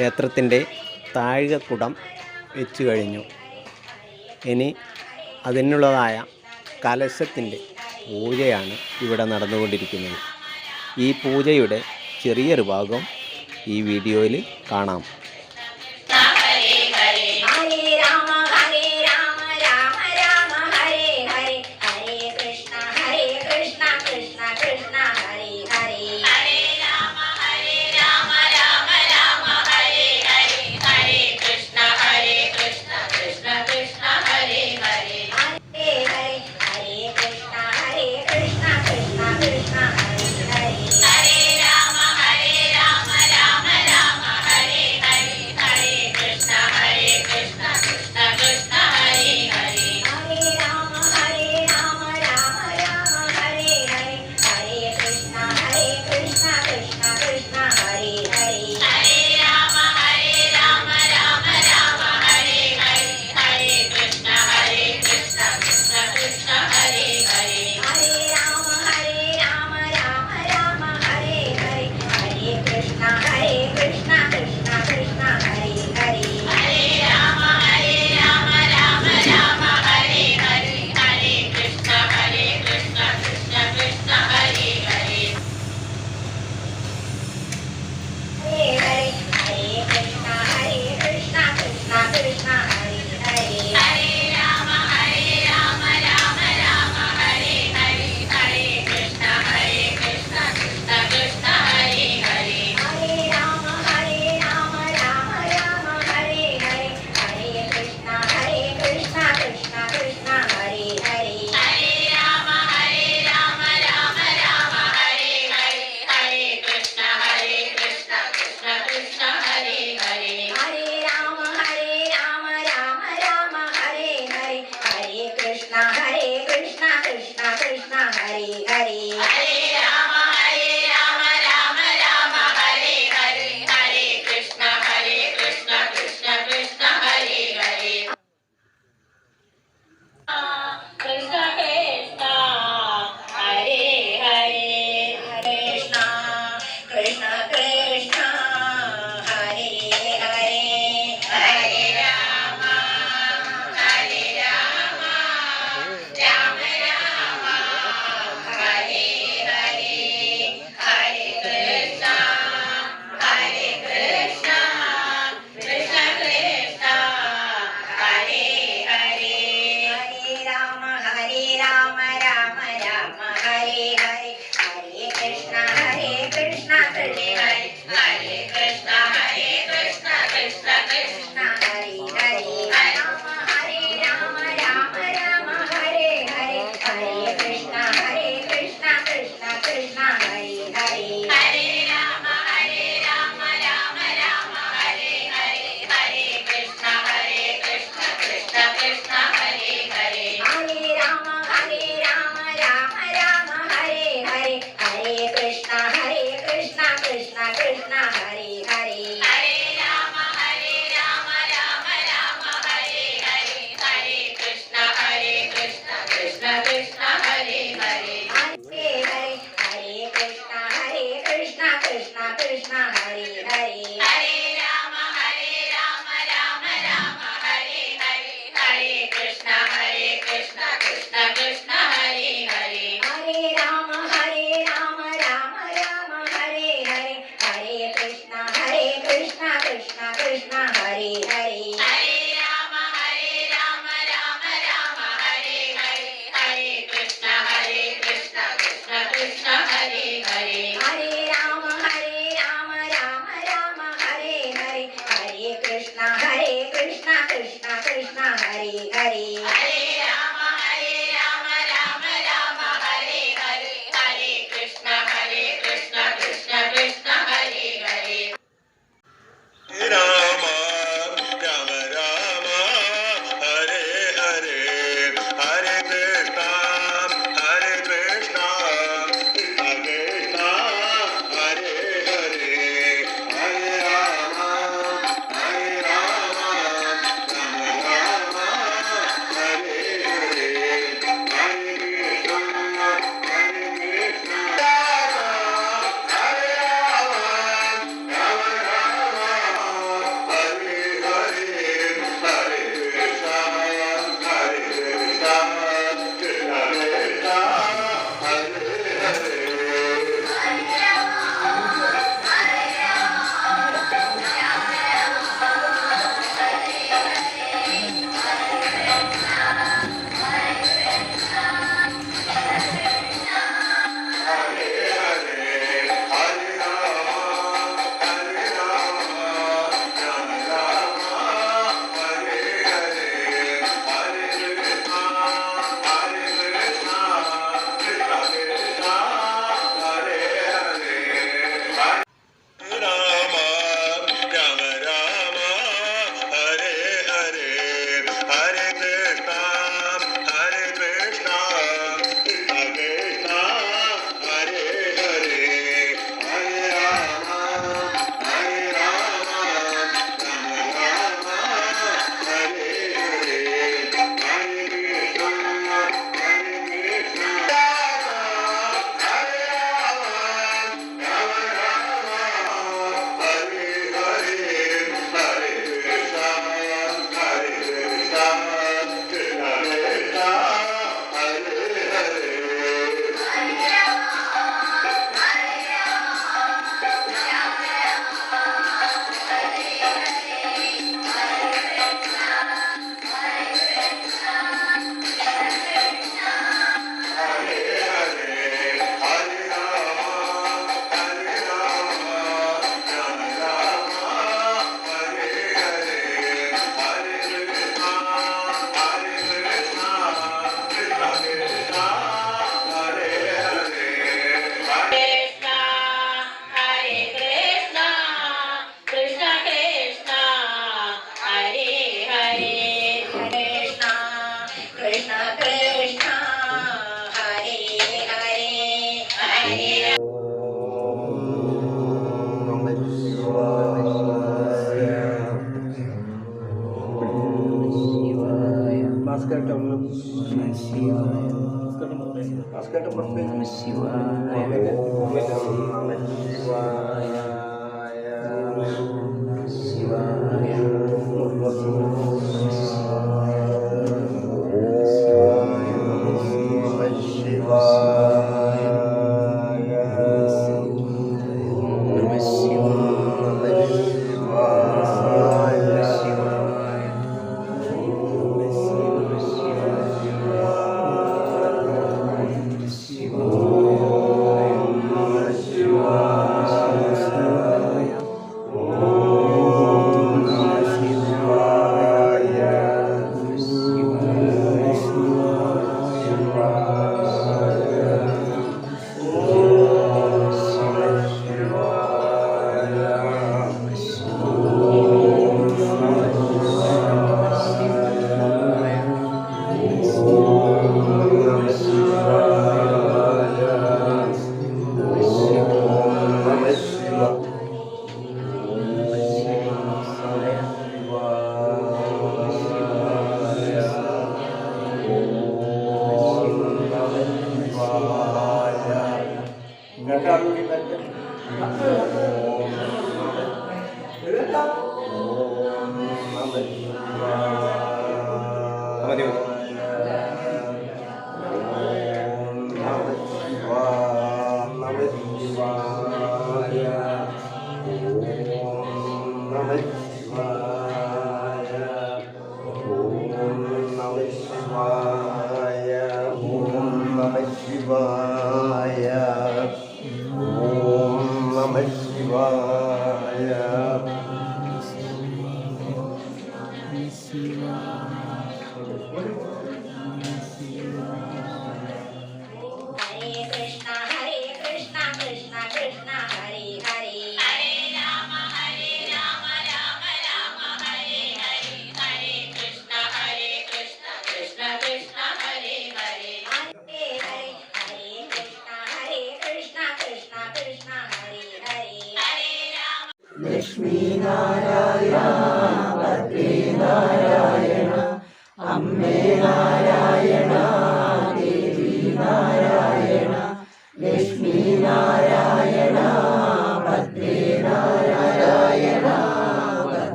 ക്ഷേത്രത്തിൻ്റെ താഴികക്കുടം വെച്ച് കഴിഞ്ഞു. ഇനി അതിനുള്ളതായ കലശത്തിൻ്റെ പൂജയാണ് ഇവിടെ നടന്നുകൊണ്ടിരിക്കുന്നത്. ഈ പൂജയുടെ ചെറിയൊരു ഭാഗം ഈ വീഡിയോയിൽ കാണാം.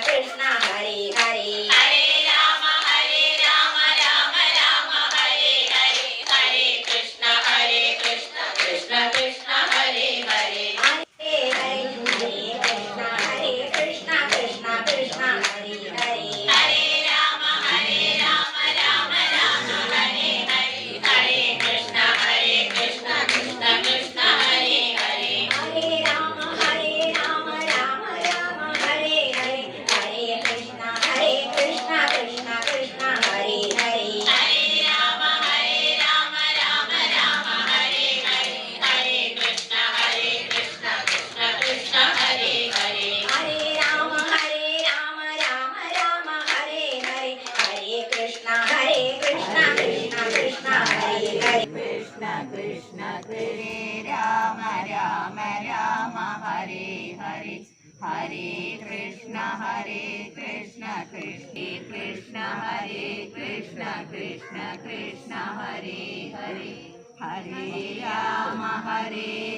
Krishna हरे कृष्ण कृष्ण कृष्ण हरे कृष्ण कृष्ण हरे हरे हरे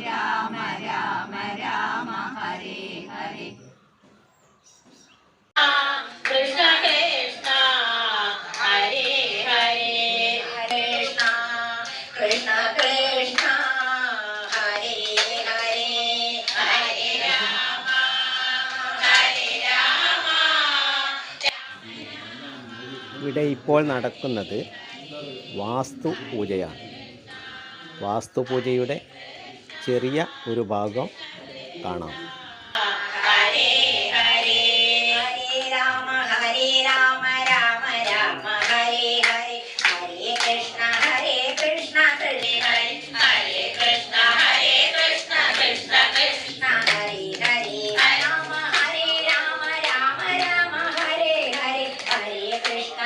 राम राम राम हरे हरे कृष्ण कृष्ण हरे हरे कृष्ण कृष्ण कृष्ण हरे हरे हरे राम ഇവിടെ ഇപ്പോൾ നടക്കുന്നത് വാസ്തു പൂജയാണ്. വാസ്തുപൂജയുടെ ചെറിയ ഒരു ഭാഗം കാണാം. हरे हरे हरे राम राम राम हरे हरे हरे कृष्ण कृष्ण हरे कृष्ण कृष्ण कृष्ण हरे हरे राम राम हरे हरे हरे कृष्ण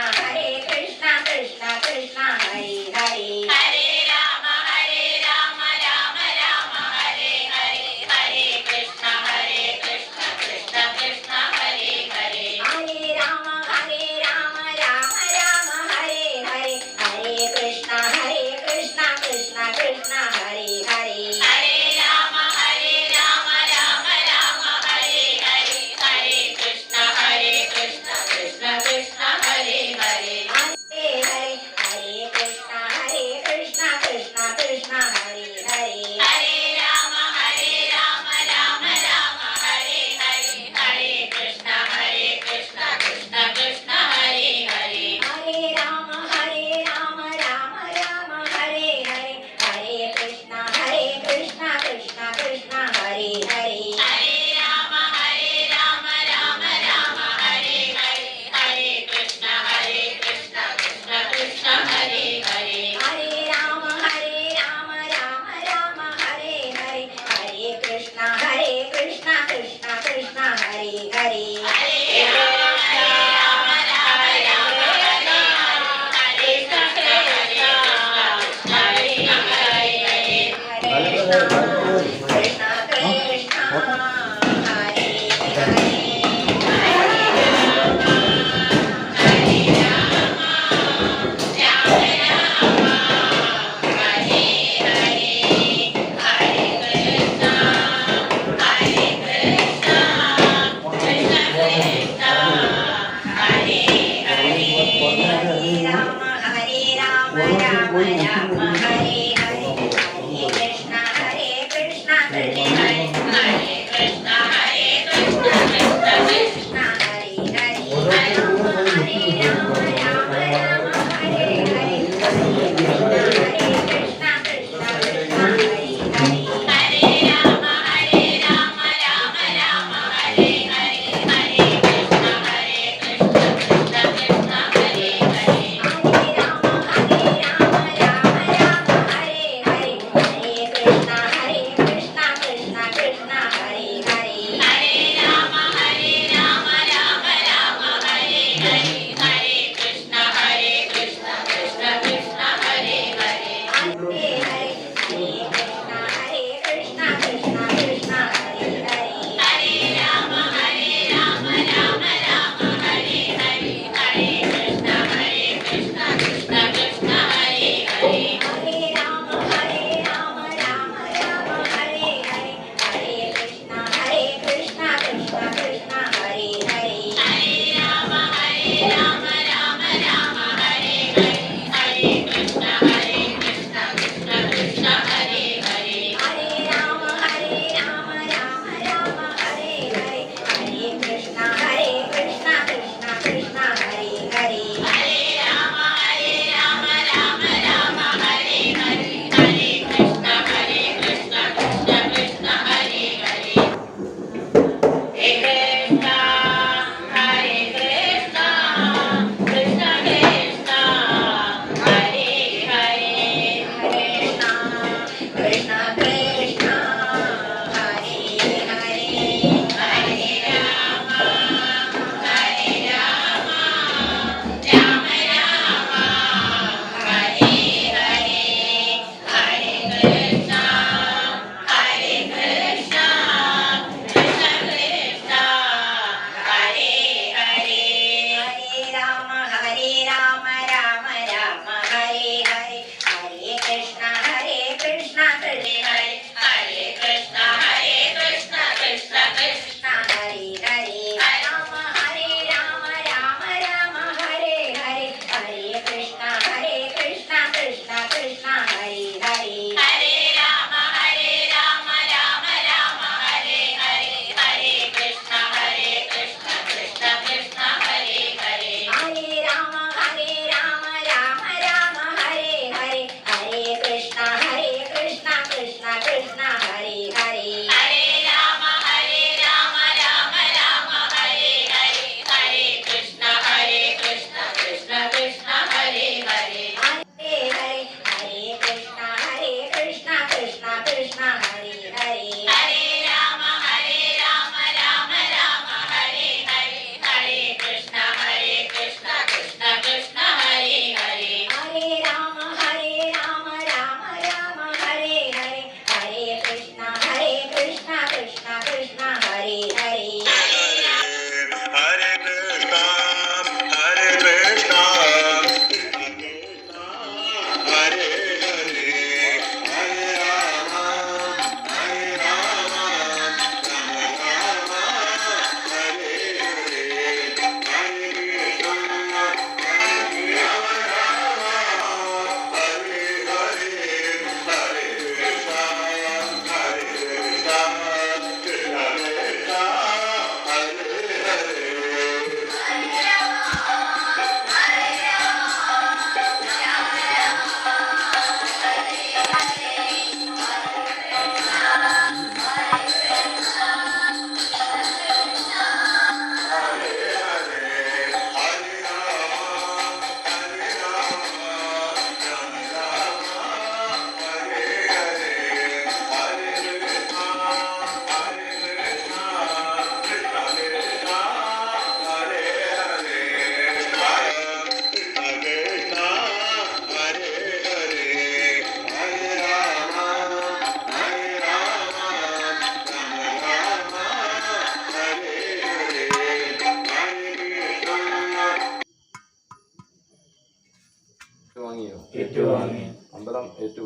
कृष्ण कृष्ण हरे हरे हरे राम राम हरे हरे हरे कृष्ण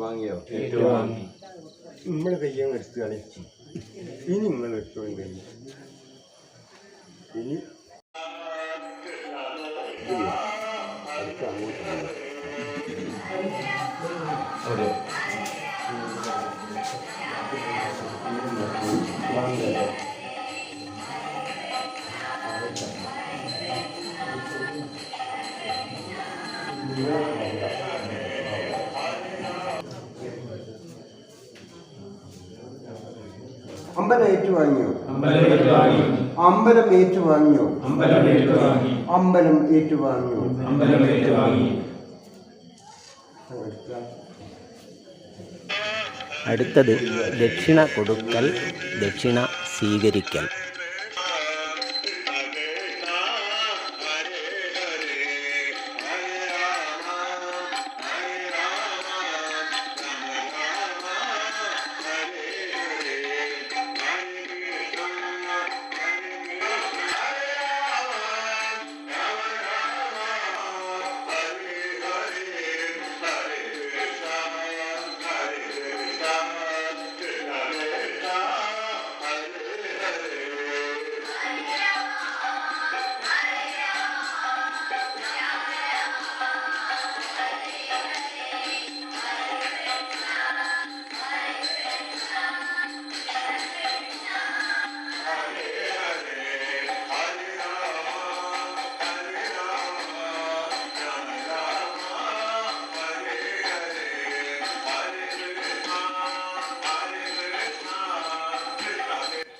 ഏറ്റുവാങ്ങിയോ? ഏറ്റുവാങ്ങി. നമ്മളെ കയ്യങ്ങ് എടുത്ത് കളിച്ചു. ഇനി നിങ്ങൾ എടുത്തോളും കഴിയും. ഇനി അടുത്ത് അങ്ങോട്ട് പോകും. അതെ. അമ്പലം ഏറ്റുവാങ്ങിയോ? അമ്പലം ഏറ്റുവാങ്ങി. അമ്പലം ഏറ്റുവാങ്ങിയോ? അമ്പലം ഏറ്റുവാങ്ങി. അമ്പലം ഏറ്റുവാങ്ങിയോ? അമ്പലം ഏറ്റുവാങ്ങി. അടുത്തത് ദക്ഷിണ കൊടുക്കൽ, ദക്ഷിണ സ്വീകരിക്കൽ.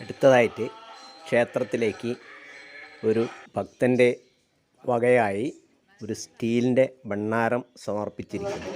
അടുത്തതായിട്ട് ക്ഷേത്രത്തിലേക്ക് ഒരു ഭക്തൻ്റെ വകയായി ഒരു സ്റ്റീലിൻ്റെ ഭണ്ഡാരം സമർപ്പിച്ചിരിക്കുന്നു.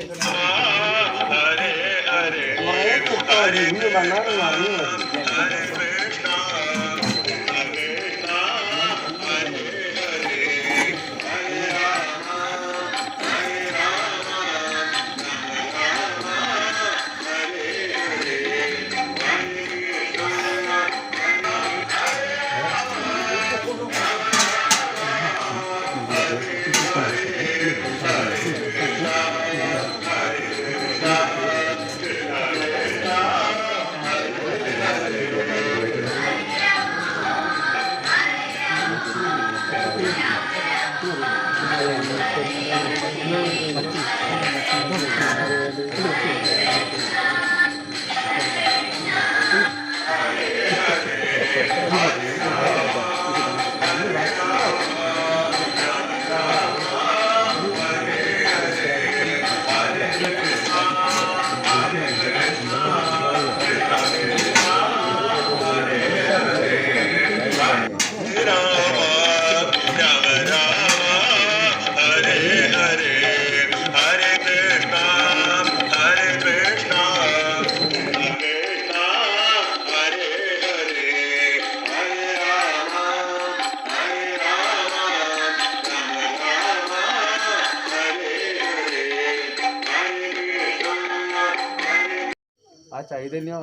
ആ ചൈതന്യം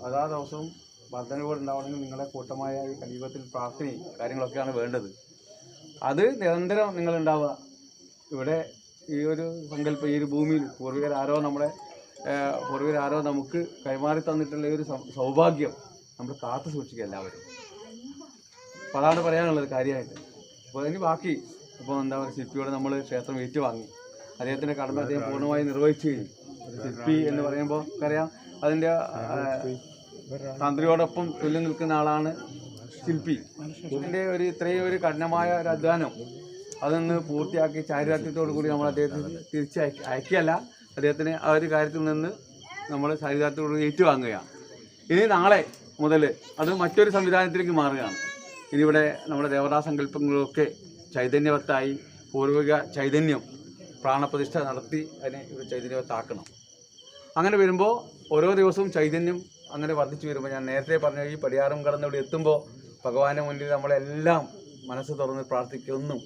അതാ ദിവസവും വർദ്ധനയോടെ ഉണ്ടാവണമെങ്കിൽ നിങ്ങളെ കൂട്ടമായ ഈ കലിയുഗത്തിൽ പ്രാർത്ഥനയും കാര്യങ്ങളൊക്കെയാണ് വേണ്ടത്. അത് നിരന്തരം നിങ്ങളുണ്ടാവുക. ഇവിടെ ഈ ഒരു സങ്കല്പം, ഈ ഒരു ഭൂമിയിൽ പൂർവികരാരോ നമുക്ക് കൈമാറി തന്നിട്ടുള്ള ഈ ഒരു സൗഭാഗ്യം നമ്മൾ കാത്തു സൂക്ഷിക്കുക എല്ലാവരും. അപ്പോൾ അതാണ് പറയാനുള്ളത് കാര്യമായിട്ട്. അപ്പോൾ അതിന് ബാക്കി ഇപ്പോൾ എന്താ പറയുക, ശില്പിയോട് നമ്മൾ ക്ഷേത്രം ഏറ്റുവാങ്ങി. അദ്ദേഹത്തിൻ്റെ കടമ അദ്ദേഹം പൂർണ്ണമായി നിർവഹിച്ചു കഴിഞ്ഞു. ഒരു ശില്പി എന്ന് പറയുമ്പോൾ അറിയാം, അതിൻ്റെ തന്ത്രിയോടൊപ്പം തുല്യം നിൽക്കുന്ന ആളാണ് ശില്പി. ഇതിൻ്റെ ഇത്രയും ഒരു കഠിനമായ ഒരു അധ്വാനം അതൊന്ന് പൂർത്തിയാക്കി ചാരിതാർത്ഥ്യത്തോടു കൂടി നമ്മൾ അദ്ദേഹത്തിന് അയക്കുകയല്ല, അദ്ദേഹത്തിന് ആ ഒരു കാര്യത്തിൽ നിന്ന് നമ്മൾ ചാരിതാർത്ഥ്യത്തോടു കൂടി ഏറ്റുവാങ്ങുകയാണ്. ഇനി നാളെ മുതൽ അത് മറ്റൊരു സംവിധാനത്തിലേക്ക് മാറുകയാണ്. ഇനിയിവിടെ നമ്മുടെ ദേവതാ സങ്കല്പങ്ങളൊക്കെ ചൈതന്യവത്തായി പൂർവിക ചൈതന്യം പ്രാണപ്രതിഷ്ഠ നടത്തി അതിനെ ചൈതന്യവത്താക്കണം. അങ്ങനെ വരുമ്പോൾ ഓരോ ദിവസവും ചൈതന്യം അങ്ങനെ വർദ്ധിച്ചു വരുമ്പോൾ, ഞാൻ നേരത്തെ പറഞ്ഞ ഈ പടിയാറും കടന്ന് ഇവിടെ എത്തുമ്പോൾ ഭഗവാന്റെ മുന്നിൽ നമ്മളെല്ലാം മനസ്സ് തുറന്ന് പ്രാർത്ഥിക്കുന്നു.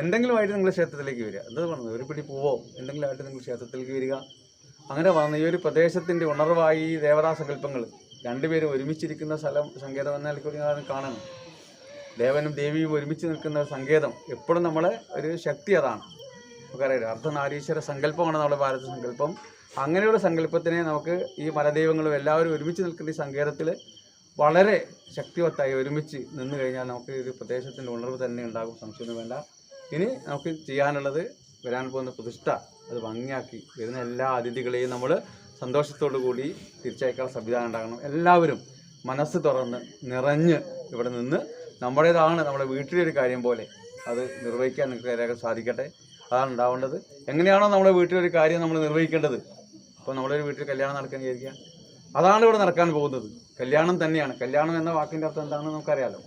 എന്തെങ്കിലുമായിട്ട് നിങ്ങൾ ക്ഷേത്രത്തിലേക്ക് വരിക. എന്താ പറഞ്ഞത്, ഒരു പിടി പൂവോ എന്തെങ്കിലുമായിട്ട് നിങ്ങൾ ക്ഷേത്രത്തിലേക്ക് വരിക. അങ്ങനെ വന്ന് ഈ ഒരു പ്രദേശത്തിൻ്റെ ഉണർവായി ഈ ദേവതാ സങ്കല്പങ്ങൾ രണ്ടുപേരും ഒരുമിച്ചിരിക്കുന്ന സങ്കേതം എന്നാൽ കാണണം. ദേവനും ദേവിയും ഒരുമിച്ച് നിൽക്കുന്ന സങ്കേതം എപ്പോഴും നമ്മളെ ഒരു ശക്തി അതാണ്. നമുക്കറിയാം, അർദ്ധനാരീശ്വര സങ്കല്പമാണ് നമ്മുടെ ഭാരത സങ്കല്പം. അങ്ങനെയുള്ള സങ്കല്പത്തിനെ നമുക്ക് ഈ മലദൈവങ്ങളും എല്ലാവരും ഒരുമിച്ച് നിൽക്കുന്ന ഈ സങ്കേതത്തിൽ വളരെ ശക്തിവത്തായി ഒരുമിച്ച് നിന്ന് കഴിഞ്ഞാൽ നമുക്ക് ഒരു പ്രദേശത്തിൻ്റെ ഉണർവ് തന്നെ ഉണ്ടാകും, സംശയമൊന്നും വേണ്ട. ഇനി നമുക്ക് ചെയ്യാനുള്ളത് വരാൻ പോകുന്ന പ്രതിഷ്ഠ അത് ഭംഗിയാക്കി വരുന്ന എല്ലാ അതിഥികളെയും നമ്മൾ സന്തോഷത്തോടു കൂടി തിരിച്ചയക്കാനുള്ള സംവിധാനം ഉണ്ടാകണം. എല്ലാവരും മനസ്സ് തുറന്ന് നിറഞ്ഞ് ഇവിടെ നിന്ന് നമ്മുടേതാണ് നമ്മുടെ വീട്ടിലൊരു കാര്യം പോലെ അത് നിർവഹിക്കാൻ നിങ്ങൾക്ക് എല്ലാവർക്കും സാധിക്കട്ടെ. അതാണ് ഉണ്ടാവേണ്ടത്. എങ്ങനെയാണോ നമ്മുടെ വീട്ടിലൊരു കാര്യം നമ്മൾ നിർവഹിക്കേണ്ടത്, ഇപ്പോൾ നമ്മളൊരു വീട്ടിൽ കല്യാണം നടക്കാൻ വിചാരിക്കുക, അതാണ് ഇവിടെ നടക്കാൻ പോകുന്നത്. കല്യാണം തന്നെയാണ്. കല്യാണം എന്ന വാക്കിൻ്റെ അർത്ഥം എന്താണെന്ന് നമുക്കറിയാലോ.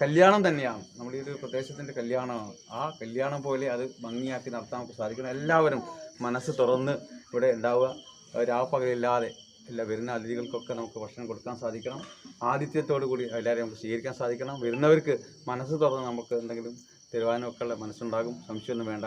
കല്യാണം തന്നെയാണ് നമ്മൾ ഈ ഒരു പ്രദേശത്തിൻ്റെ കല്യാണമാണ്. ആ കല്യാണം പോലെ അത് ഭംഗിയാക്കി നടത്താൻ നമുക്ക് സാധിക്കണം. എല്ലാവരും മനസ്സ് തുറന്ന് ഇവിടെ ഉണ്ടാവുക. രാപ്പകലില്ലാതെ എല്ലാ വരുന്ന അതിഥികൾക്കൊക്കെ നമുക്ക് ഭക്ഷണം കൊടുക്കാൻ സാധിക്കണം. ആതിഥ്യത്തോടു കൂടി എല്ലാവരെയും നമുക്ക് സ്വീകരിക്കാൻ സാധിക്കണം. വരുന്നവർക്ക് മനസ്സ് തുറന്ന് നമുക്ക് എന്തെങ്കിലും തരുവാനൊക്കെ ഉള്ള മനസ്സുണ്ടാകും, സംശയമൊന്നും വേണ്ട.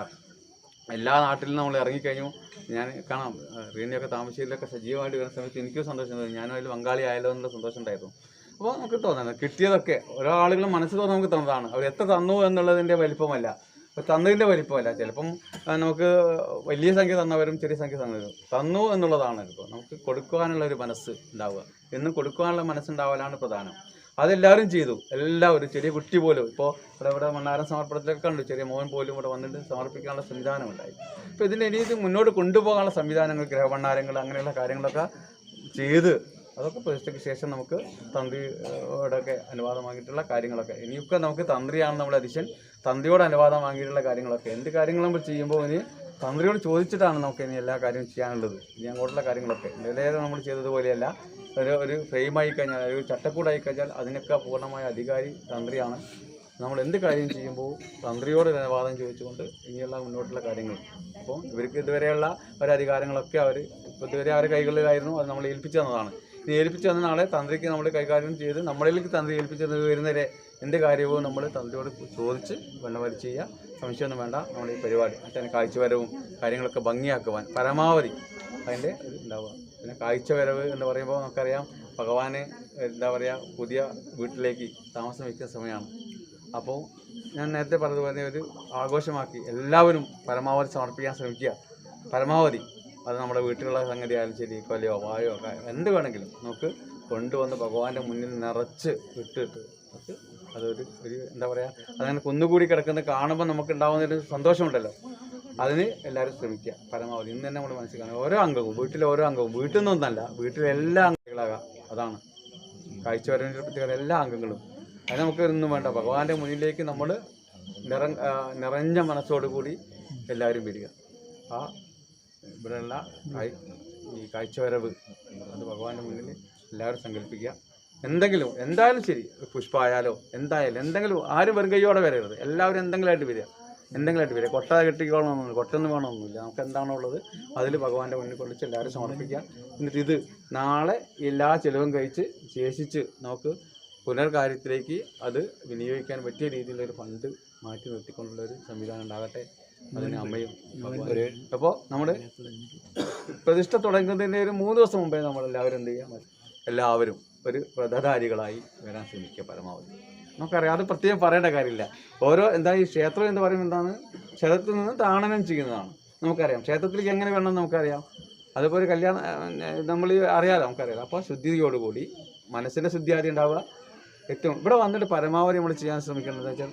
എല്ലാ നാട്ടിലും നമ്മൾ ഇറങ്ങിക്കഴിഞ്ഞു. ഞാൻ കാണാം റീനയൊക്കെ താമരശ്ശേരിയിലൊക്കെ സജീവമായിട്ട് വരുന്ന സമയത്ത് എനിക്കും സന്തോഷം തോന്നി. ഞാനും അതിൽ പങ്കാളി ആയല്ലോ എന്നുള്ള സന്തോഷം ഉണ്ടായിരുന്നു. അപ്പോൾ നമുക്ക് തോന്നുന്നത് കിട്ടിയതൊക്കെ ഓരോ ആളുകളും മനസ്സ് തുറന്ന് നമുക്ക് തന്നതാണ്. അവർ എത്ര തന്നു എന്നുള്ളതിൻ്റെ വലിപ്പമല്ല, തന്നതിൻ്റെ വലിപ്പമല്ല. ചിലപ്പം നമുക്ക് വലിയ സംഖ്യ തന്നവരും ചെറിയ സംഖ്യ തന്നവരും തന്നു എന്നുള്ളതാണ്. ഇപ്പോൾ നമുക്ക് കൊടുക്കുവാനുള്ള ഒരു മനസ്സ് ഉണ്ടാവുക, എന്നും കൊടുക്കുവാനുള്ള മനസ്സുണ്ടാവലാണ് പ്രധാനം. അതെല്ലാവരും ചെയ്തു. എല്ലാവരും ചെറിയ കുട്ടി പോലും ഇപ്പോൾ ഇവിടെ മണ്ണാരം സമർപ്പണത്തിലൊക്കെ കണ്ടു, ചെറിയ മോൻ പോലും ഇവിടെ വന്നിട്ട് സമർപ്പിക്കാനുള്ള സംവിധാനം ഉണ്ടായി. അപ്പോൾ ഇതിന് ഇനി ഇത് മുന്നോട്ട് കൊണ്ടുപോകാനുള്ള സംവിധാനങ്ങൾ, ഗ്രഹഭണ്ഡാരങ്ങൾ, അങ്ങനെയുള്ള കാര്യങ്ങളൊക്കെ ചെയ്ത് അതൊക്കെ പ്രതിഷ്ഠയ്ക്ക് ശേഷം നമുക്ക് തന്ത്രിയോടൊക്കെ അനുവാദം വാങ്ങിയിട്ടുള്ള കാര്യങ്ങളൊക്കെ ഇനിയൊക്കെ നമുക്ക് തന്ത്രിയാണ് നമ്മുടെ അധ്യക്ഷൻ, തന്ത്രിയോട് അനുവാദം വാങ്ങിയിട്ടുള്ള കാര്യങ്ങളൊക്കെ എന്ത് കാര്യങ്ങൾ നമ്മൾ ചെയ്യുമ്പോൾ ഇനി തന്ത്രിയോട് ചോദിച്ചിട്ടാണ് നമുക്ക് ഇനി എല്ലാ കാര്യവും ചെയ്യാനുള്ളത്. ഇനി അങ്ങോട്ടുള്ള കാര്യങ്ങളൊക്കെ നിലയിൽ നമ്മൾ ചെയ്തതുപോലെയല്ല. ഒരു ഫ്രെയിമായി കഴിഞ്ഞാൽ, ഒരു ചട്ടക്കൂടായി കഴിഞ്ഞാൽ അതിനൊക്കെ പൂർണ്ണമായ അധികാരി തന്ത്രിയാണ്. നമ്മൾ എന്ത് കാര്യം ചെയ്യുമ്പോൾ തന്ത്രിയോട് അനുവാദം ചോദിച്ചുകൊണ്ട് ഇനിയുള്ള മുന്നോട്ടുള്ള കാര്യങ്ങൾ. അപ്പോൾ ഇവർക്ക് ഇതുവരെയുള്ള ഒരധികാരങ്ങളൊക്കെ ഇതുവരെ അവരുടെ കൈകളിലായിരുന്നു. അത് നമ്മൾ ഏൽപ്പിച്ചു തന്നതാണ്. ഇനി ഏൽപ്പിച്ചു തന്ന നാളെ തന്ത്രിക്ക് നമ്മൾ കൈകാര്യം ചെയ്ത് നമ്മളിലേക്ക് തന്ത്രി ഏൽപ്പിച്ചത് വരുന്നവരെ എന്ത് കാര്യവും നമ്മൾ തന്ത്രിയോട് ചോദിച്ച് വെണ്ണവരിച്ച് ചെയ്യുക. സംശയമൊന്നും വേണ്ട. നമ്മുടെ ഈ പരിപാടി മറ്റേ കാഴ്ചവരവും കാര്യങ്ങളൊക്കെ ഭംഗിയാക്കുവാൻ പരമാവധി അതിൻ്റെ ഉണ്ടാവുക. പിന്നെ കാഴ്ചവരവ് എന്ന് പറയുമ്പോൾ നമുക്കറിയാം ഭഗവാന് എന്താ പറയുക പുതിയ വീട്ടിലേക്ക് താമസം വയ്ക്കുന്ന സമയമാണ്. അപ്പോൾ ഞാൻ നേരത്തെ പറഞ്ഞതുപോലെ ഒരു ആഘോഷമാക്കി എല്ലാവരും പരമാവധി സമർപ്പിക്കാൻ ശ്രമിക്കുക. പരമാവധി അത് നമ്മുടെ വീട്ടിലുള്ള സംഗതി ആയാലും ശരി, കൊലയോ വായോ എന്ത് വേണമെങ്കിലും നമുക്ക് കൊണ്ടുവന്ന് ഭഗവാന്റെ മുന്നിൽ നിറച്ച് ഇട്ടിട്ട് അതൊരു എന്താ പറയുക, അതങ്ങനെ കുന്നുകൂടി കിടക്കുന്നത് കാണുമ്പോൾ നമുക്ക് ഉണ്ടാകുന്നൊരു സന്തോഷമുണ്ടല്ലോ. അതിന് എല്ലാവരും ശ്രമിക്കുക പരമാവധി. ഇന്ന് തന്നെ നമ്മൾ മനസ്സിലാക്കണം ഓരോ അംഗവും വീട്ടിലെ ഓരോ അംഗവും വീട്ടിൽ നിന്നൊന്നല്ല, വീട്ടിലെ എല്ലാ അംഗങ്ങളാകാം. അതാണ് കാഴ്ചവരവിൻ്റെ പ്രത്യേകത. എല്ലാ അംഗങ്ങളും അത് നമുക്ക് ഒന്നും വേണ്ട. ഭഗവാന്റെ മുന്നിലേക്ക് നമ്മൾ നിറഞ്ഞ മനസ്സോടുകൂടി എല്ലാവരും വരിക. ആ ഇവിടെയുള്ള ഈ കാഴ്ചവരവ് അത് ഭഗവാന്റെ മുന്നിൽ എല്ലാവരും സങ്കല്പിക്കുക. എന്തായാലും ശരി, പുഷ്പമായാലോ എന്തായാലും എന്തെങ്കിലും ആരും വെറുകയോടെ വരരുത്. എല്ലാവരും എന്തെങ്കിലുമായിട്ട് വരിക. കൊട്ട കെട്ടിക്കോളണമെന്നില്ല, കൊട്ടൊന്നും വേണമെന്നില്ല. നമുക്ക് എന്താണോ ഉള്ളത് അതിൽ ഭഗവാന്റെ മുന്നിൽ കൊണ്ടിച്ച് എല്ലാവരും സമർപ്പിക്കുക. എന്നിട്ട് ഇത് നാളെ എല്ലാ ചിലവും കഴിച്ച് ശേഷിച്ച് നമുക്ക് പുനർകാര്യത്തിലേക്ക് അത് വിനിയോഗിക്കാൻ പറ്റിയ രീതിയിലൊരു ഫണ്ട് മാറ്റി നിർത്തിക്കൊണ്ടുള്ളൊരു സംവിധാനം ഉണ്ടാകട്ടെ. അതിന് അമ്മയും അപ്പോൾ നമ്മൾ പ്രതിഷ്ഠ തുടങ്ങുന്നതിൻ്റെ ഒരു 3 ദിവസം മുമ്പേ നമ്മളെല്ലാവരും എന്ത് ചെയ്യുക, എല്ലാവരും ഒരു വ്രതധാരികളായി വരാൻ ശ്രമിക്കുക പരമാവധി. നമുക്കറിയാം, അത് പ്രത്യേകം പറയേണ്ട കാര്യമില്ല. ഈ ക്ഷേത്രം എന്ന് പറയുമ്പോൾ എന്താണ്, ക്ഷേത്രത്തിൽ നിന്ന് താണനം ചെയ്യുന്നതാണ്. നമുക്കറിയാം ക്ഷേത്രത്തിലേക്ക് എങ്ങനെ വേണമെന്ന് നമുക്കറിയാം. അതുപോലെ കല്യാണം നമ്മൾ അറിയാമല്ലോ, നമുക്കറിയാം. അപ്പോൾ ശുദ്ധിയോടുകൂടി മനസ്സിൻ്റെ ശുദ്ധി ആദ്യം ഉണ്ടാവുക. ഏറ്റവും ഇവിടെ വന്നിട്ട് പരമാവധി നമ്മൾ ചെയ്യാൻ ശ്രമിക്കേണ്ടത് വെച്ചാൽ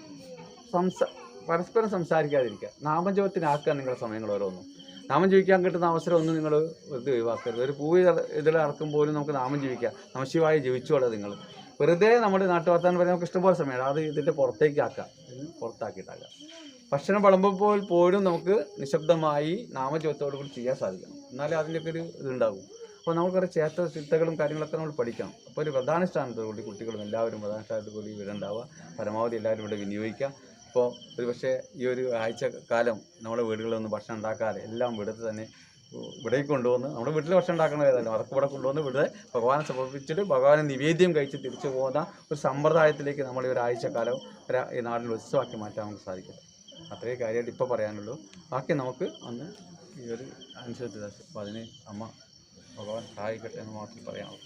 പരസ്പരം സംസാരിക്കാതിരിക്കുക. നാമജപത്തിനാക്കുക നിങ്ങളുടെ സമയങ്ങൾ ഓരോന്നും. നാമം ജപിക്കാൻ കിട്ടുന്ന അവസരം ഒന്നും നിങ്ങൾ വെറുതെ ഒഴിവാക്കരുത്. ഒരു പൂവ് ഇതിലിറക്കും പോലും നമുക്ക് നാമം ജപിക്കാം. നമശിവായി ജപിച്ചോളൂ. നിങ്ങൾ വെറുതെ നമ്മുടെ നാട്ടുവർത്താനം പറയാൻ നമുക്ക് ഇഷ്ടംപോലെ സമയമാണ്. അത് ഇതിൻ്റെ പുറത്താക്കിയിട്ടാക്കാം. ഭക്ഷണം വിളമ്പുമ്പോൾ പോലും നമുക്ക് നിശബ്ദമായി നാമജപത്തോടു കൂടി ചെയ്യാൻ സാധിക്കണം. എന്നാലേ അതിൻ്റെയൊക്കെ ഒരു ഇതുണ്ടാകും. അപ്പോൾ നമുക്കൊരു ക്ഷേത്ര ചിട്ടകളും കാര്യങ്ങളൊക്കെ നമ്മൾ പഠിക്കണം. അപ്പോൾ ഒരു പ്രധാന സ്ഥാനത്തോടുകൂടി കുട്ടികളും എല്ലാവരും പ്രധാന സ്ഥാനത്തോടുകൂടി ഇവിടെ ഉണ്ടാവുക. പരമാവധി എല്ലാവരും ഇവിടെ വിനിയോഗിക്കുക. ഇപ്പോൾ ഒരു പക്ഷേ ഈ ഒരു ആഴ്ചക്കാലം നമ്മുടെ വീടുകളിലൊന്നും ഭക്ഷണം ഉണ്ടാക്കാതെ എല്ലാം ഇവിടുത്തെ തന്നെ ഇവിടേക്ക് കൊണ്ടുവന്ന് നമ്മുടെ വീട്ടിൽ ഭക്ഷണം ഉണ്ടാക്കണതായിരുന്നു അതൊക്കെ ഇവിടെ കൊണ്ടുവന്ന് ഇവിടെ ഭഗവാനെ സമർപ്പിച്ചിട്ട് ഭഗവാനെ നിവേദ്യം കഴിച്ച് തിരിച്ചു പോകുന്ന ഒരു സമ്പ്രദായത്തിലേക്ക് നമ്മൾ ഈ ഒരാഴ്ചക്കാലം ഈ നാടിൽ ഉത്സവമാക്കി മാറ്റാൻ നമുക്ക് സാധിക്കും. അത്രേ കാര്യമായിട്ട് ഇപ്പോൾ പറയാനുള്ളൂ. ബാക്കി നമുക്ക് അന്ന് ഈ ഒരു അനുസരിച്ച് അപ്പോൾ അതിന് അമ്മ ഭഗവാൻ സഹായിക്കട്ടെ എന്ന് മാത്രം പറയാനുള്ളൂ.